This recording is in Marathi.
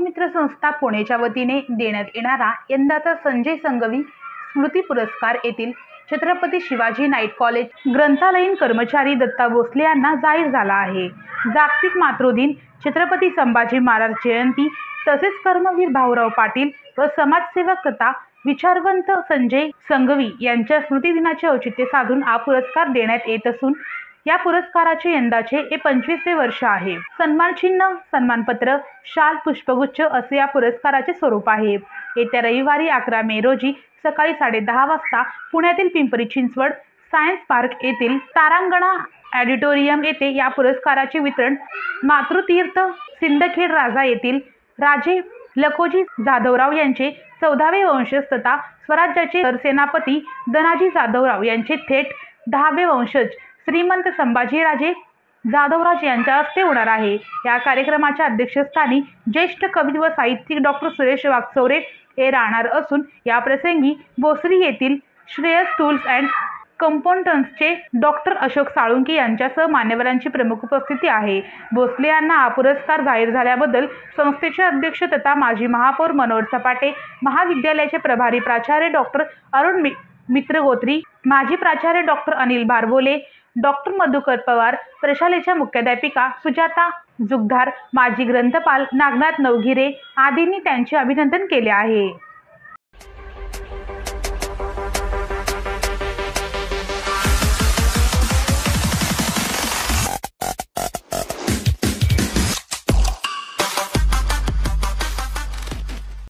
बालमित्र संस्था पुणेच्या वतीने देण्यात येणारा यंदाचा संजय संघवी स्मृती पुरस्कार येथील छत्रपती शिवाजी नाईट कॉलेज ग्रंथालयीन कर्मचारी दत्ता भोसले यांना जाहीर झाला आहे। जागतिक मातृदिन, छत्रपती संभाजी महाराज जयंती तसेच कर्मवीर भाऊराव पाटील व समाजसेवक तथा विचारवंत संजय संघवी यांच्या स्मृतिदिनाचे औचित्य साधून हा पुरस्कार देण्यात येत असून या पुरस्काराचे यंदाचे हे 25वे वर्ष आहे। सन्मान चिन्ह, सन्मानपत्र, शाल, पुष्पगुच्छ असे या पुरस्काराचे स्वरूप आहे। येत्या रविवारी 11 मे रोजी सकाळी 10:30 वाजता पुण्यातील पिंपरी चिंचवड सायन्स पार्क येथील तारांगणा ऑडिटोरियम येथे या पुरस्काराचे वितरण मातृतीर्थ सिंदखेड राजा येथील राजे लखोजी जाधवराव यांचे 14वे वंशज तथा स्वराज्याचे सरसेनापती धनाजी जाधवराव यांचे थेट 10वे वंशज श्रीमंत संभाजीराजे जाधवराज यांच्या हस्ते होणार आहे। या कार्यक्रमाच्या अध्यक्षस्थानी ज्येष्ठ कवी व साहित्यिक डॉक्टर सुरेश वाकचौरे हे राहणार असून या प्रसंगी भोसरी येथील श्रेयस टूल्स अँड कंपोनंट्सचे डॉक्टर अशोक साळुंके यांच्यासह मान्यवरांची प्रमुख उपस्थिती आहे। भोसले यांना हा पुरस्कार जाहीर झाल्याबद्दल संस्थेचे अध्यक्ष तथा माजी महापौर मनोहर सपाटे, महाविद्यालयाचे प्रभारी प्राचार्य डॉक्टर अरुण मित्रगोत्री, माजी प्राचार्य डॉक्टर अनिल भारबोले, डॉक्टर मधुकर पवार, प्रशालेच्या मुख्याध्यापिका सुजाता जुगधार, माजी ग्रंथपाल नागनाथ नवघिरे आदींनी त्यांचे अभिनंदन केले आहे।